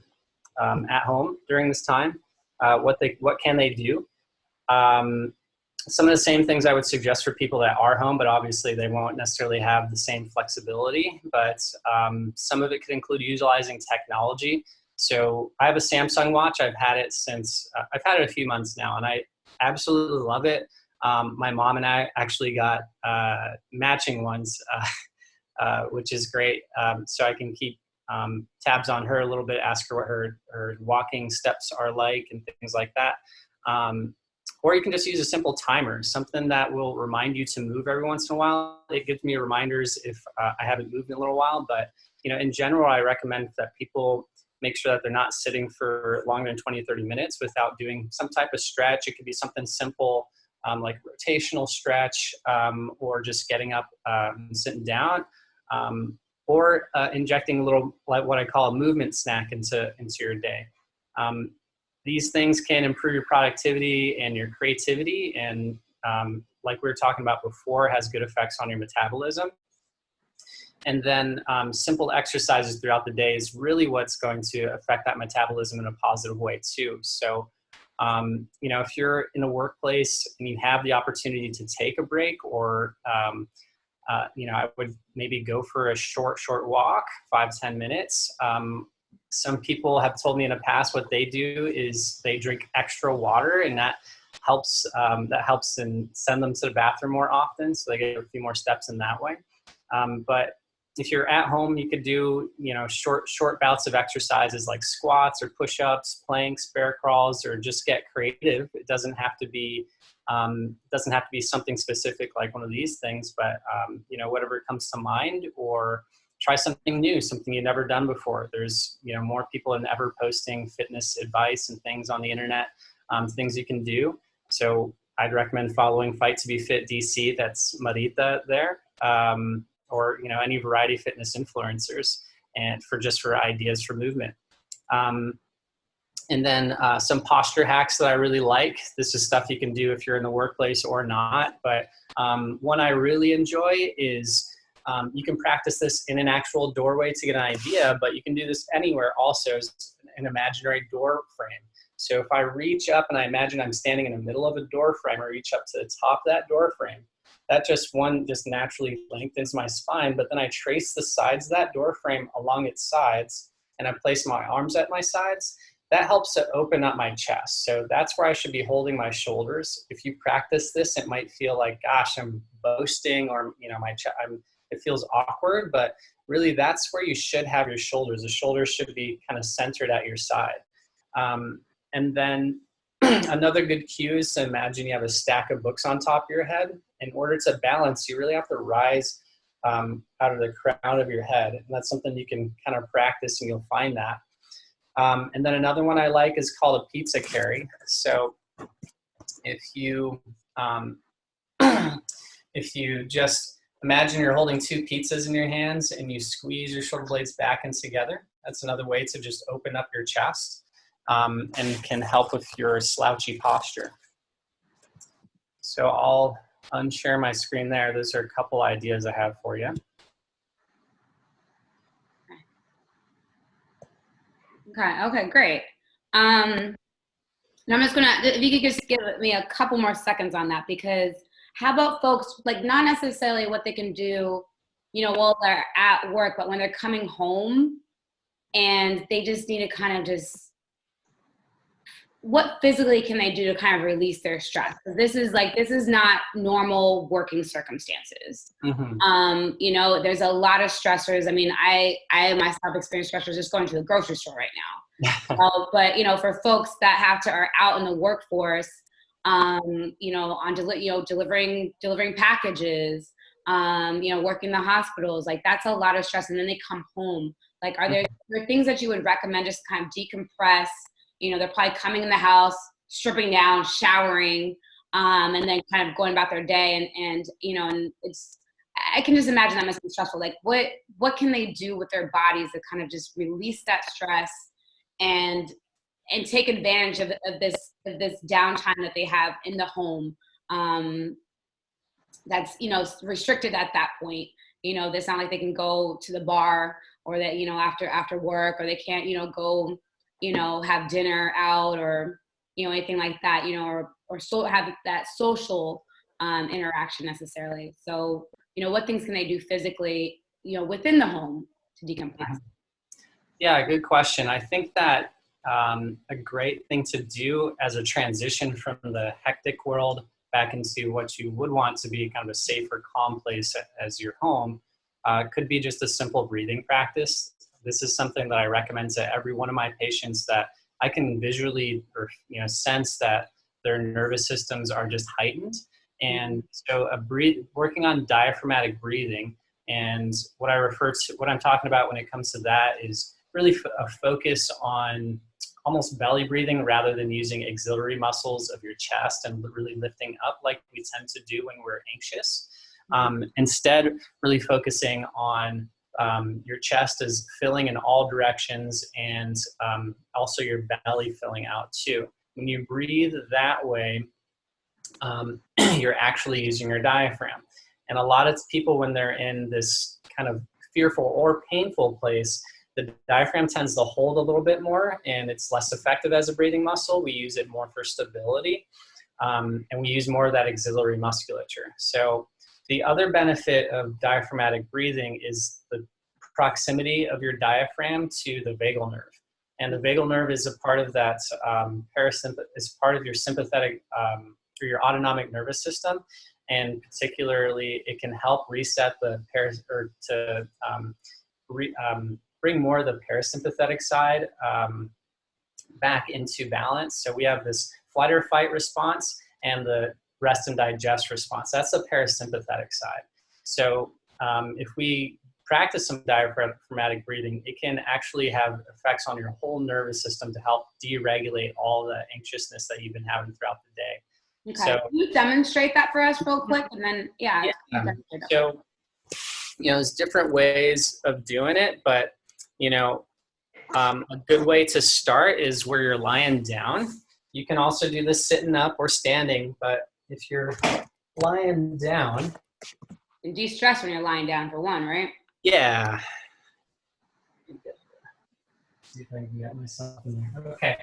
at home during this time, what can they do? Some of the same things I would suggest for people that are home, but obviously they won't necessarily have the same flexibility, but some of it could include utilizing technology. So I have a Samsung watch. I've had it a few months now, and I absolutely love it. My mom and I actually got matching ones, which is great. So I can keep tabs on her a little bit, ask her what her walking steps are like and things like that. Or you can just use a simple timer, something that will remind you to move every once in a while. It gives me reminders if I haven't moved in a little while, but in general, I recommend that people make sure that they're not sitting for longer than 20 or 30 minutes without doing some type of stretch. It could be something simple, like rotational stretch, or just getting up and sitting down, or injecting a little, like what I call a movement snack into your day. These things can improve your productivity and your creativity, and like we were talking about before, has good effects on your metabolism. And then simple exercises throughout the day is really what's going to affect that metabolism in a positive way too. So, if you're in a workplace and you have the opportunity to take a break, or, I would maybe go for a short walk, 5-10 minutes. Some people have told me in the past what they do is they drink extra water, and that helps and send them to the bathroom more often, so they get a few more steps in that way. But if you're at home, you could do short bouts of exercises like squats or push-ups, planks, bear crawls, or just get creative. It doesn't have to be something specific like one of these things, but whatever comes to mind, or try something new, something you've never done before. There's more people than ever posting fitness advice and things on the internet, things you can do. So I'd recommend following Fight to Be Fit DC. That's Marita there, or any variety of fitness influencers, and for ideas for movement. And then some posture hacks that I really like. This is stuff you can do if you're in the workplace or not. But one I really enjoy is you can practice this in an actual doorway to get an idea, but you can do this anywhere also as an imaginary door frame. So if I reach up and I imagine I'm standing in the middle of a door frame, or reach up to the top of that door frame, that just naturally lengthens my spine, but then I trace the sides of that door frame along its sides, and I place my arms at my sides. That helps to open up my chest. So that's where I should be holding my shoulders. If you practice this, it might feel like, gosh, I'm boasting, or my chest, it feels awkward, but really that's where you should have your shoulders. The shoulders should be kind of centered at your side. And then another good cue is to imagine you have a stack of books on top of your head. In order to balance, you really have to rise out of the crown of your head. And that's something you can kind of practice, and you'll find that. And then another one I like is called a pizza carry. So if you just imagine you're holding 2 pizzas in your hands and you squeeze your shoulder blades back and together, that's another way to just open up your chest, and can help with your slouchy posture. So I'll unshare my screen there. Those are a couple ideas I have for you. Okay, great. And I'm just gonna, if you could just give me a couple more seconds on that, because how about folks, like, not necessarily what they can do, while they're at work, but when they're coming home and they just need to kind of what physically can they do to kind of release their stress? This is not normal working circumstances. Mm-hmm. There's a lot of stressors. I mean, I myself experience stressors just going to the grocery store right now. But for folks that are out in the workforce, on delivering packages, you know, working the hospitals, like that's a lot of stress. And then they come home. Like, are there things that you would recommend just to kind of decompress? You know, they're probably coming in the house, stripping down, showering, and then kind of going about their day. And you know, and I can just imagine that must be stressful. Like, what can they do with their bodies to kind of just release that stress and take advantage of this downtime that they have in the home, that's, you know, restricted at that point. You know, it's not like they can go to the bar, or that, you know, after work, or they can't, you know, go, you know, have dinner out, or, you know, anything like that, you know, or so have that social interaction necessarily. So, you know, what things can they do physically, you know, within the home to decompress? Yeah, good question. I think that a great thing to do as a transition from the hectic world back into what you would want to be kind of a safer, calm place as your home could be just a simple breathing practice. This is something that I recommend to every one of my patients, that I can visually, or you know, sense that their nervous systems are just heightened. And so working on diaphragmatic breathing, and what I'm talking about when it comes to that is really a focus on almost belly breathing rather than using auxiliary muscles of your chest and really lifting up like we tend to do when we're anxious. Instead, really focusing on your chest is filling in all directions, and also your belly filling out too. When you breathe that way, you're actually using your diaphragm. And a lot of people, when they're in this kind of fearful or painful place, the diaphragm tends to hold a little bit more, and it's less effective as a breathing muscle. We use it more for stability, and we use more of that auxiliary musculature. So the other benefit of diaphragmatic breathing is the proximity of your diaphragm to the vagal nerve. And the vagal nerve is a part of that is part of your sympathetic or your autonomic nervous system. And particularly, it can help reset the bring more of the parasympathetic side back into balance. So we have this flight or fight response and the rest and digest response. That's the parasympathetic side. So if we practice some diaphragmatic breathing, it can actually have effects on your whole nervous system to help deregulate all the anxiousness that you've been having throughout the day. Okay, So, can you demonstrate that for us real quick? And then, so, you know, there's different ways of doing it, but, you know, a good way to start is where you're lying down. You can also do this sitting up or standing, but if you're lying down. And de-stress when you're lying down, for one, right? Yeah. See if I can get myself in there. Okay,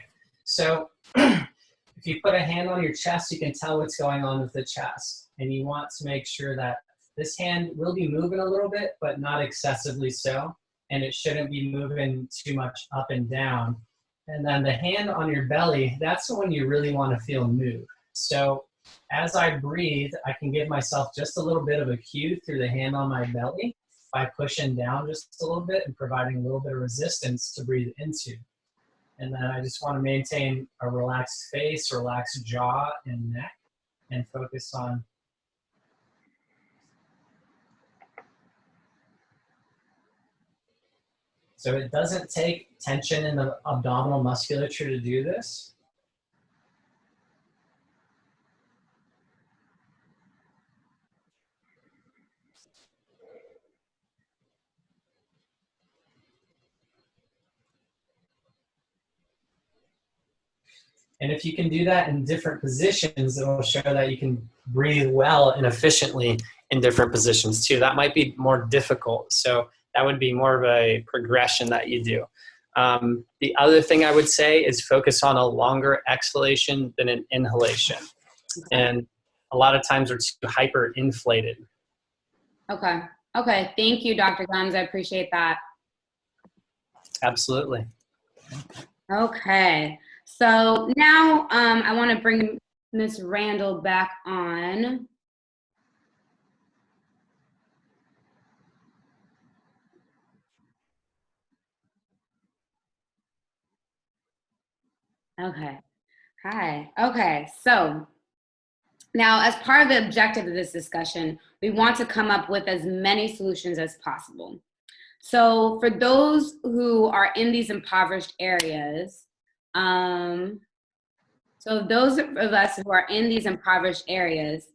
so if you put a hand on your chest, you can tell what's going on with the chest. And you want to make sure that this hand will be moving a little bit, but not excessively so. And it shouldn't be moving too much up and down. And then the hand on your belly, that's the one you really want to feel move. So as I breathe, I can give myself just a little bit of a cue through the hand on my belly by pushing down just a little bit and providing a little bit of resistance to breathe into. And then I just want to maintain a relaxed face, relaxed jaw and neck, and focus on so it doesn't take tension in the abdominal musculature to do this. And if you can do that in different positions, it will show that you can breathe well and efficiently in different positions too. That might be more difficult. So that would be more of a progression that you do. The other thing I would say is focus on a longer exhalation than an inhalation. And a lot of times we're too hyperinflated. Okay. Okay. Thank you, Dr. Gumbs. I appreciate that. Absolutely. Okay. So now I want to bring Ms. Randall back on. Okay. Hi. Okay. So Now, as part of the objective of this discussion, we want to come up with as many solutions as possible. So for those who are in these impoverished areas, so those of us who are in these impoverished areas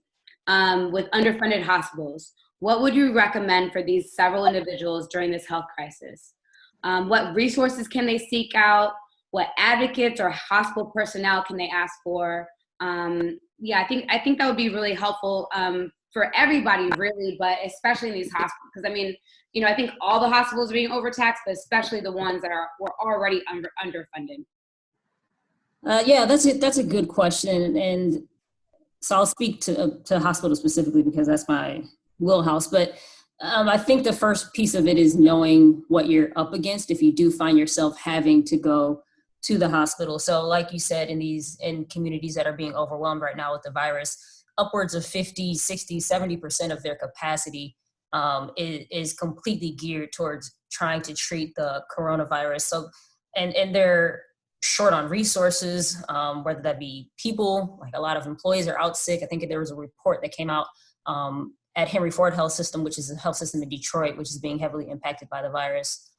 with underfunded hospitals, what would you recommend for these several individuals during this health crisis? What resources can they seek out? What advocates or hospital personnel can they ask for? Yeah, I think that would be really helpful for everybody, really, but especially in these hospitals, because I mean, you know, I think all the hospitals are being overtaxed, but especially the ones that were already underfunded. Yeah, that's a good question, and so I'll speak to hospitals specifically because that's my wheelhouse. But I think the first piece of it is knowing what you're up against if you do find yourself having to go to the hospital. So like you said, in communities that are being overwhelmed right now with the virus, upwards of 50, 60, 70% of their capacity is completely geared towards trying to treat the coronavirus. So, and they're short on resources, whether that be people, like a lot of employees are out sick. I think there was a report that came out at Henry Ford Health System, which is a health system in Detroit, which is being heavily impacted by the virus.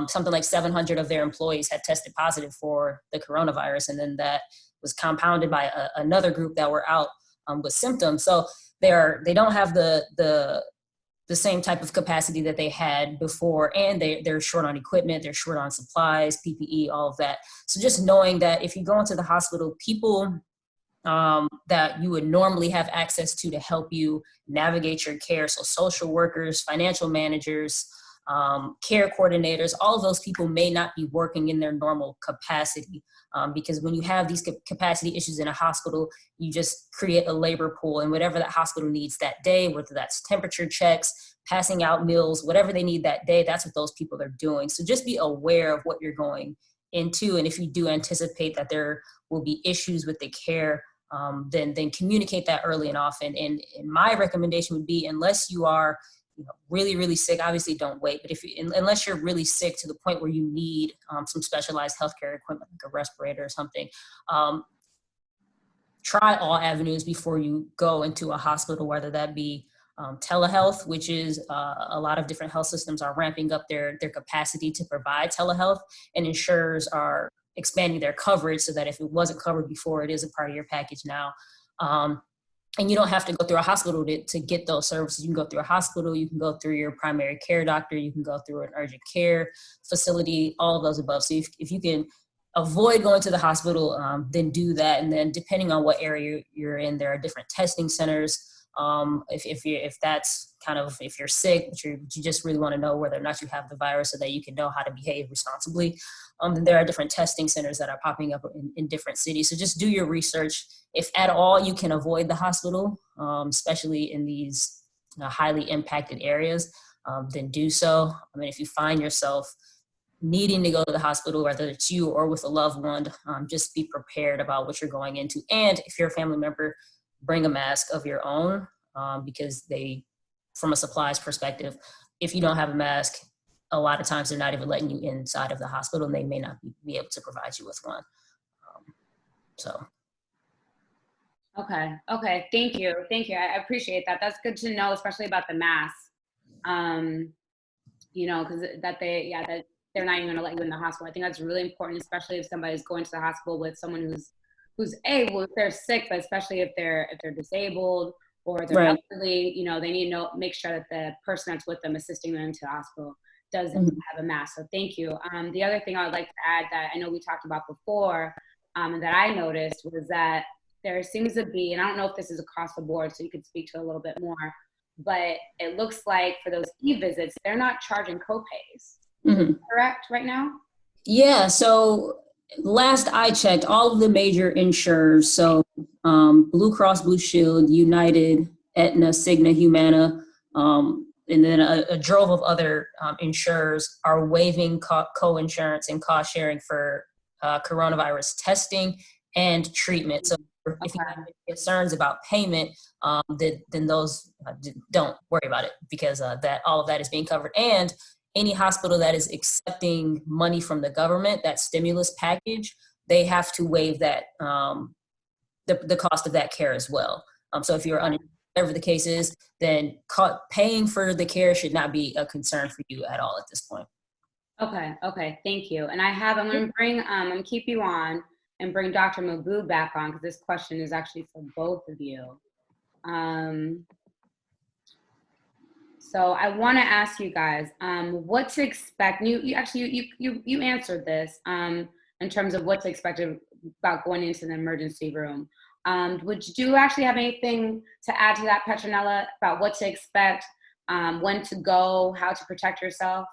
Something like 700 of their employees had tested positive for the coronavirus. And then that was compounded by another group that were out with symptoms. So they don't have the same type of capacity that they had before, and they're short on equipment, they're short on supplies, PPE, all of that. So just knowing that if you go into the hospital, people that you would normally have access to help you navigate your care, so social workers, financial managers, care coordinators, all of those people may not be working in their normal capacity, because when you have these capacity issues in a hospital, you just create a labor pool, and whatever that hospital needs that day, whether that's temperature checks, passing out meals, whatever they need that day, that's what those people are doing. So just be aware of what you're going into, and if you do anticipate that there will be issues with the care, then communicate that early and often. And my recommendation would be, unless you are really, really sick, obviously don't wait. But unless you're really sick to the point where you need some specialized healthcare equipment, like a respirator or something, try all avenues before you go into a hospital, whether that be telehealth, which is a lot of different health systems are ramping up their capacity to provide telehealth, and insurers are expanding their coverage so that if it wasn't covered before, it is a part of your package now. And you don't have to go through a hospital to get those services. You can go through a hospital, you can go through your primary care doctor, you can go through an urgent care facility, all of those above. So if you can avoid going to the hospital, then do that. And then depending on what area you're in, there are different testing centers. If that's kind of, if you're sick, but you just really want to know whether or not you have the virus so that you can know how to behave responsibly, then there are different testing centers that are popping up in different cities. So just do your research. If at all you can avoid the hospital, especially in these highly impacted areas, then do so. I mean, if you find yourself needing to go to the hospital, whether it's you or with a loved one, just be prepared about what you're going into. And if you're a family member, bring a mask of your own, because from a supplies perspective, if you don't have a mask, a lot of times they're not even letting you inside of the hospital, and they may not be able to provide you with one. Okay, thank you. I appreciate that. That's good to know, especially about the mask. Because that they're not even going to let you in the hospital. I think that's really important, especially if somebody's going to the hospital with someone who's able, if they're sick, but especially if they're disabled or they're right. elderly, they need to make sure that the person that's with them assisting them into the hospital doesn't have a mask. So thank you. The other thing I would like to add that I know we talked about before, and that I noticed, was that there seems to be, and I don't know if this is across the board, so you could speak to it a little bit more, but it looks like for those e-visits, they're not charging copays. Correct right now? Yeah, so last I checked, all of the major insurers, so Blue Cross Blue Shield, United, Aetna, Cigna, Humana, and then a drove of other insurers are waiving co-insurance and cost sharing for coronavirus testing and treatment. So if you have concerns about payment, then those don't worry about it, because that all of that is being covered. And any hospital that is accepting money from the government, that stimulus package, they have to waive that the cost of that care as well. So if you're under whatever the case is, then paying for the care should not be a concern for you at all at this point. Okay, thank you. And I'm going to bring, I'm going to keep you on and bring Dr. Mbu back on, because this question is actually for both of you. So I want to ask you guys what to expect. You answered this in terms of what to expect about going into the emergency room. Would you actually have anything to add to that, Petronella, about what to expect, when to go, how to protect yourself?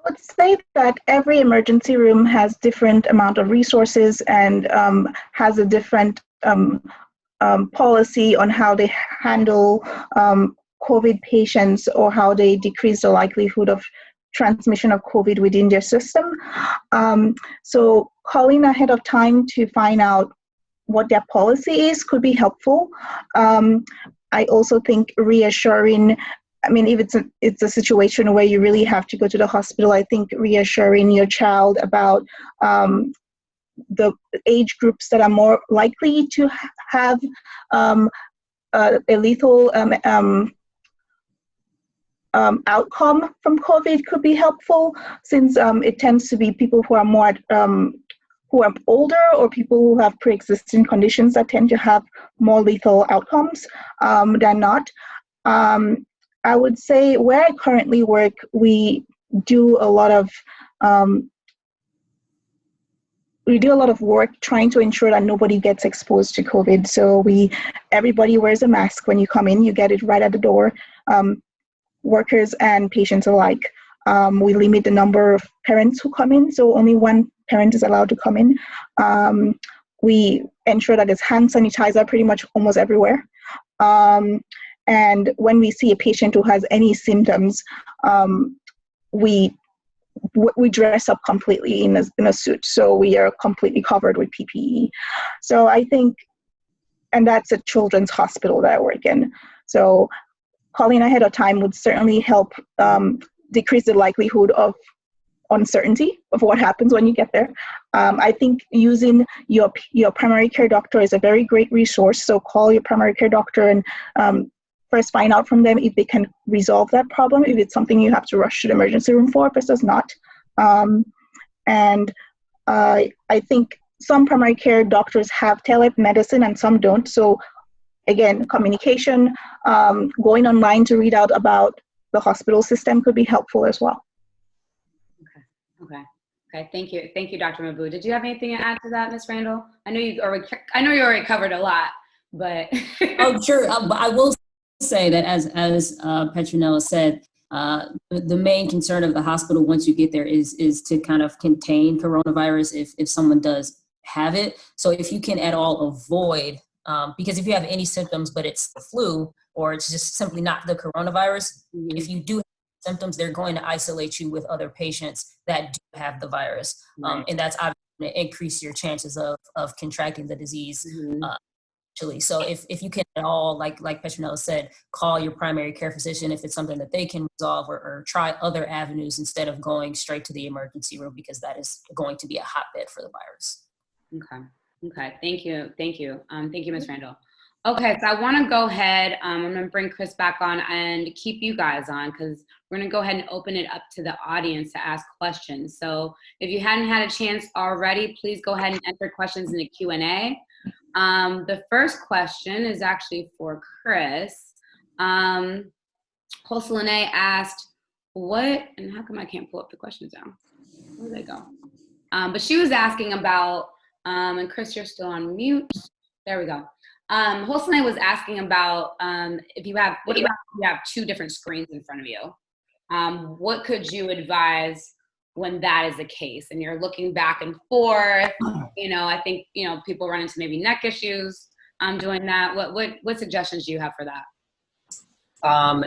I would say that every emergency room has different amount of resources and has a different policy on how they handle COVID patients or how they decrease the likelihood of transmission of COVID within their system. So calling ahead of time to find out what their policy is could be helpful. I also think reassuring, I mean, if it's a situation where you really have to go to the hospital, I think reassuring your child about the age groups that are more likely to have a lethal outcome from COVID could be helpful, since it tends to be people who are more who are older or people who have pre-existing conditions that tend to have more lethal outcomes than not. I would say where I currently work, we do a lot of work trying to ensure that nobody gets exposed to COVID. So everybody wears a mask when you come in. You get it right at the door, workers and patients alike. We limit the number of parents who come in, so only one parent is allowed to come in. We ensure that there's hand sanitizer pretty much almost everywhere. And when we see a patient who has any symptoms, we dress up completely in a suit, so we are completely covered with PPE. So I think, and that's a children's hospital that I work in. So calling ahead of time would certainly help decrease the likelihood of uncertainty of what happens when you get there. I think using your primary care doctor is a very great resource. So call your primary care doctor and first find out from them if they can resolve that problem, if it's something you have to rush to the emergency room for, if it does not. And I think some primary care doctors have telemedicine and some don't. So again, communication, going online to read out about the hospital system could be helpful as well. Okay. Thank you, Dr. Mbu. Did you have anything to add to that, Ms. Randall? I know you already covered a lot, but oh, sure. I will say that as Petronella said, the main concern of the hospital once you get there is to kind of contain coronavirus if someone does have it. So if you can at all avoid, because if you have any symptoms but it's the flu or it's just simply not the coronavirus, if you do have symptoms, they're going to isolate you with other patients that do have the virus. Right. And that's obviously going to increase your chances of contracting the disease. So if you can at all, like Petronella said, call your primary care physician if it's something that they can resolve, or try other avenues instead of going straight to the emergency room, because that is going to be a hotbed for the virus. Okay. Thank you, Ms. Randall. Okay, so I want to go ahead. I'm going to bring Chris back on and keep you guys on, because we're going to go ahead and open it up to the audience to ask questions. So if you hadn't had a chance already, please go ahead and enter questions in the Q&A. The first question is actually for Chris. Hoselene asked, and how come I can't pull up the questions now? Where did they go? But she was asking about, and Chris, you're still on mute. There we go. Hoselene was asking about if you have two different screens in front of you. What could you advise when that is the case and you're looking back and forth? I think people run into maybe neck issues doing that. What suggestions do you have for that?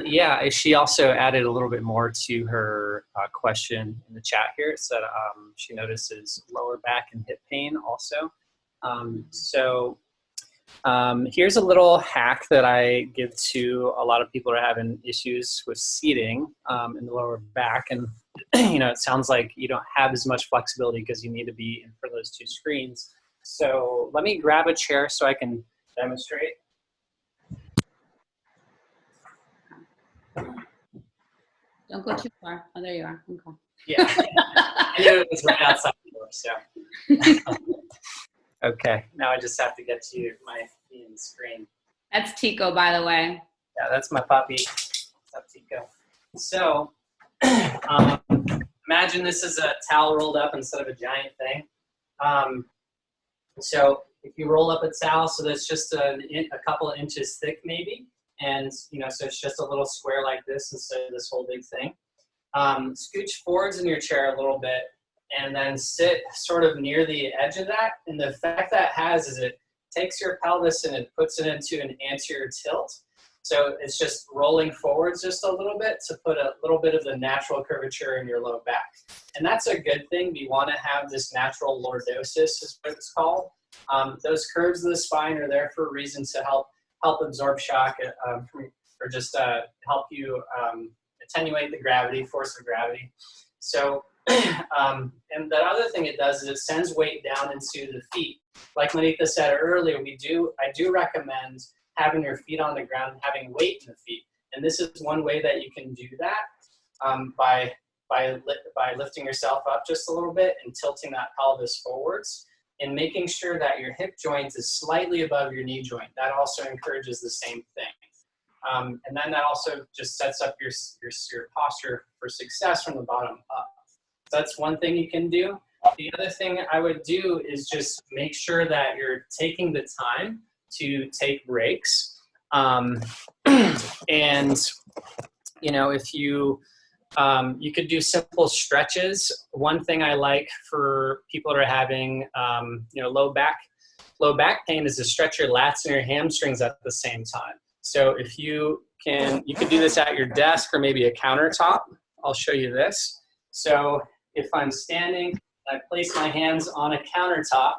Yeah, she also added a little bit more to her question in the chat here. It said she notices lower back and hip pain also. Here's a little hack that I give to a lot of people who are having issues with seating in the lower back. And, it sounds like you don't have as much flexibility because you need to be in front of those two screens. So let me grab a chair so I can demonstrate. Don't go too far. Oh, there you are. Okay. Yeah, I knew it was right outside the door, so. Okay, now I just have to get to my screen. That's Tico, by the way. Yeah, that's my puppy. What's up, Tico? So, imagine this is a towel rolled up instead of a giant thing. So if you roll up a towel, so that's just a couple of inches thick maybe, and so it's just a little square like this instead of this whole big thing. Scooch forwards in your chair a little bit, and then sit sort of near the edge of that. And the effect that has is it takes your pelvis and it puts it into an anterior tilt. So it's just rolling forwards just a little bit to put a little bit of the natural curvature in your low back. And that's a good thing. We want to have this natural lordosis is what it's called. Those curves of the spine are there for a reason to help absorb shock or just help you attenuate the gravity, force of gravity. So, and the other thing it does is it sends weight down into the feet. Like Manita said earlier, I do recommend having your feet on the ground and having weight in the feet. And this is one way that you can do that by lifting yourself up just a little bit and tilting that pelvis forwards and making sure that your hip joint is slightly above your knee joint. That also encourages the same thing. And then that also just sets up your posture for success from the bottom up. So that's one thing you can do. The other thing I would do is just make sure that you're taking the time to take breaks. And, if you could do simple stretches. One thing I like for people that are having, low back pain is to stretch your lats and your hamstrings at the same time. So if you could do this at your desk or maybe a countertop. I'll show you this. So if I'm standing, I place my hands on a countertop,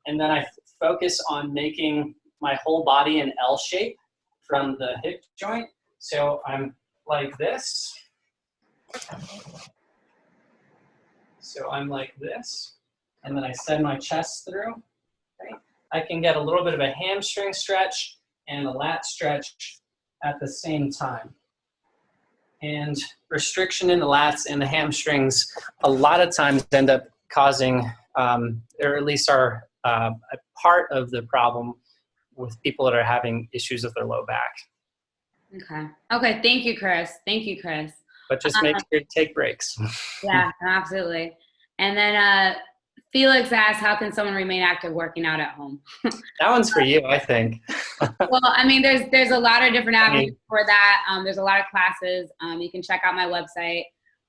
and then I focus on making my whole body an L shape from the hip joint. So I'm like this. So I'm like this, and then I send my chest through. Okay? I can get a little bit of a hamstring stretch and a lat stretch at the same time. And restriction in the lats and the hamstrings a lot of times end up causing, or at least are a part of the problem with people that are having issues with their low back. Okay. Thank you, Chris. But just make sure to take breaks. Yeah, absolutely. And then Felix asked, how can someone remain active working out at home? That one's for you, I think. Well, I mean, there's a lot of different avenues for that. There's a lot of classes. You can check out my website.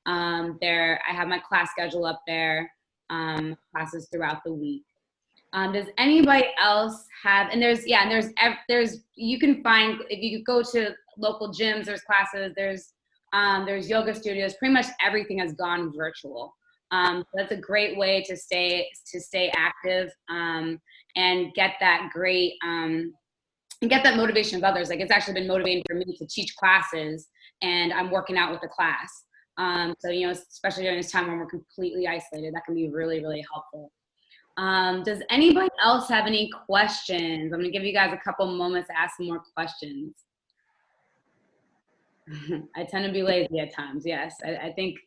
I have my class schedule up there, classes throughout the week. Does anybody else have, and there's, you can find, if you go to local gyms, there's classes, there's yoga studios, pretty much everything has gone virtual. That's a great way to stay active, and get that great, and get that motivation of others. Like, it's actually been motivating for me to teach classes, and I'm working out with the class. So, especially during this time when we're completely isolated, that can be really, really helpful. Does anybody else have any questions? I'm gonna give you guys a couple moments to ask some more questions. I tend to be lazy at times. Yes, I think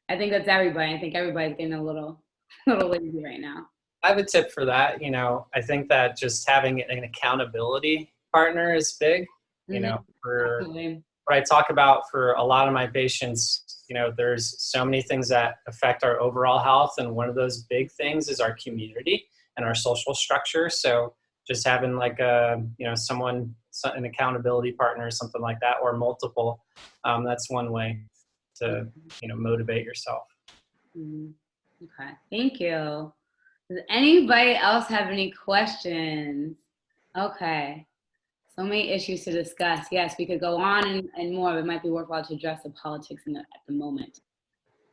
that's everybody. I think everybody's getting a little lazy right now. I have a tip for that. I think that just having an accountability partner is big. For Absolutely. what I talk about for a lot of my patients, there's so many things that affect our overall health. And one of those big things is our community and our social structure. So just having like an accountability partner or something like that, or multiple, that's one way to, motivate yourself. Okay, thank you. Does anybody else have any questions? Okay, so many issues to discuss. Yes, we could go on and more, but it might be worthwhile to address the politics at the moment.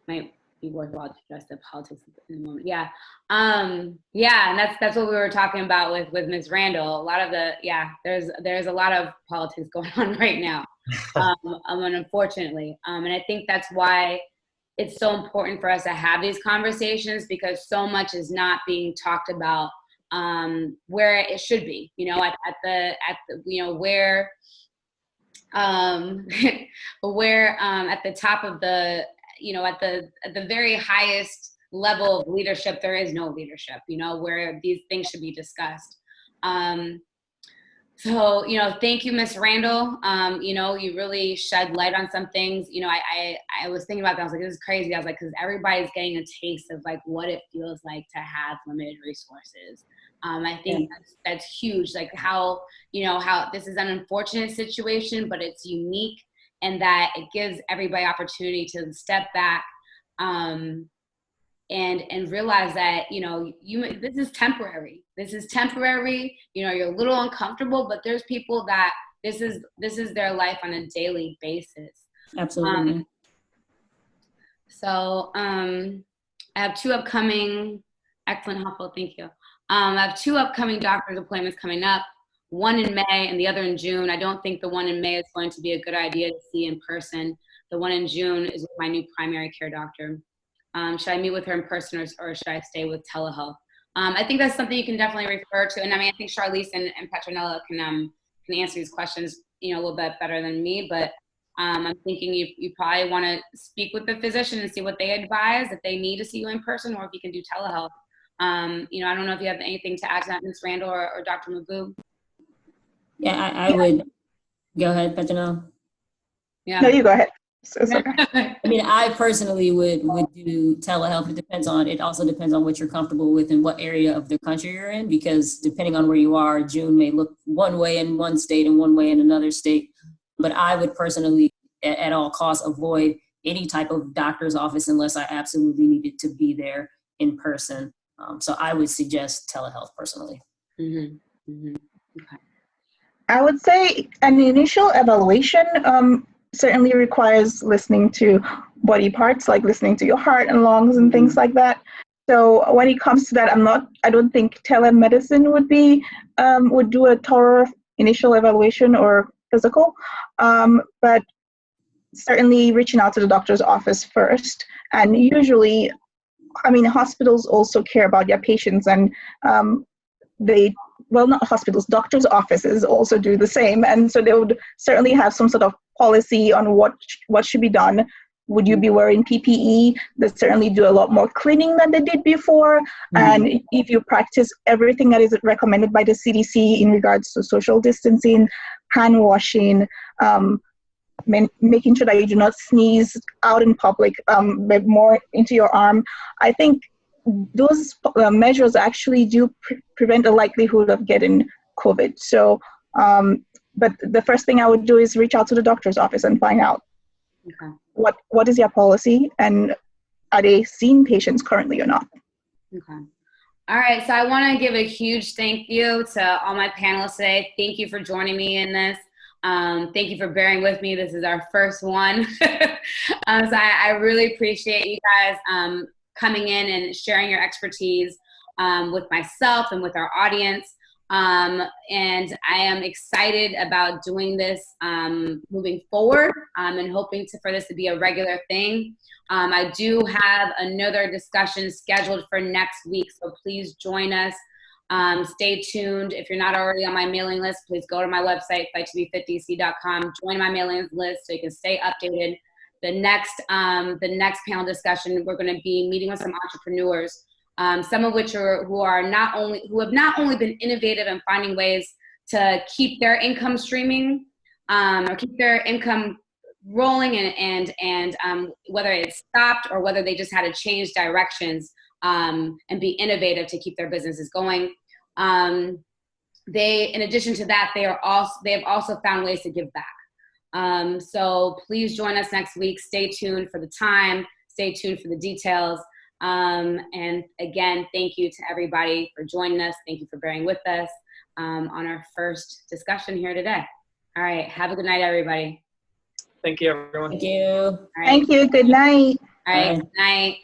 Might be worthwhile to address the politics in the moment. Yeah, and that's what we were talking about with Ms. Randall. A lot of there's a lot of politics going on right now, unfortunately, and I think that's why it's so important for us to have these conversations, because so much is not being talked about where it should be. At the where where at the top of the, at the very highest level of leadership, there is no leadership, where these things should be discussed. So, thank you, Miss Randall. You really shed light on some things. I was thinking about that. I was like, this is crazy. I was like, because everybody's getting a taste of like what it feels like to have limited resources. I think that's huge. Like how this is an unfortunate situation, but it's unique, and that it gives everybody opportunity to step back and realize that, this is temporary. This is temporary. You're a little uncomfortable, but there's people that this is their life on a daily basis. Absolutely. So I have two upcoming, excellent, helpful, thank you. I have two upcoming doctor's appointments coming up, one in May and the other in June. I don't think the one in May is going to be a good idea to see in person. The one in June is with my new primary care doctor. Should I meet with her in person or should I stay with telehealth? I think that's something you can definitely refer to. And I think Charlise and Petronella can answer these questions, a little bit better than me, but I'm thinking you probably want to speak with the physician and see what they advise, if they need to see you in person or if you can do telehealth. I don't know if you have anything to add to that, Ms. Randall or Dr. Mbu. Yeah, I would. Go ahead, Petronella. Yeah. No, you go ahead. I personally would do telehealth. It also depends on what you're comfortable with and what area of the country you're in, because depending on where you are, June may look one way in one state and one way in another state. But I would personally, at all costs, avoid any type of doctor's office unless I absolutely needed to be there in person. So I would suggest telehealth personally. Mm-hmm. Mm-hmm. Okay. I would say an initial evaluation certainly requires listening to body parts, like listening to your heart and lungs and things like that. So when it comes to that, I don't think telemedicine would do a thorough initial evaluation or physical, but certainly reaching out to the doctor's office first. And usually, hospitals also care about their patients, and not hospitals, doctors' offices also do the same. And so they would certainly have some sort of policy on what should be done. Would you be wearing PPE? They certainly do a lot more cleaning than they did before. Mm-hmm. And if you practice everything that is recommended by the CDC in regards to social distancing, hand washing, making sure that you do not sneeze out in public, more into your arm, I think those measures actually do prevent the likelihood of getting COVID. So, but the first thing I would do is reach out to the doctor's office and find out what is your policy, and are they seeing patients currently or not? Okay. All right. So I want to give a huge thank you to all my panelists today. Thank you for joining me in this. Thank you for bearing with me. This is our first one. So I really appreciate you guys coming in and sharing your expertise with myself and with our audience. And I am excited about doing this moving forward and hoping for this to be a regular thing. I do have another discussion scheduled for next week, so please join us. Stay tuned. If you're not already on my mailing list, please go to my website, fight2be50c.com, join my mailing list so you can stay updated. The next panel discussion, we're going to be meeting with some entrepreneurs, some of which who have not only been innovative in finding ways to keep their income streaming or keep their income rolling, and whether it's stopped or whether they just had to change directions and be innovative to keep their businesses going. In addition to that, they have also found ways to give back. So please join us next week. Stay tuned for the time. Stay tuned for the details. And again, thank you to everybody for joining us. Thank you for bearing with us on our first discussion here today. All right. Have a good night, everybody. Thank you, everyone. Thank you. All right. Thank you. Good night. All right. Good night.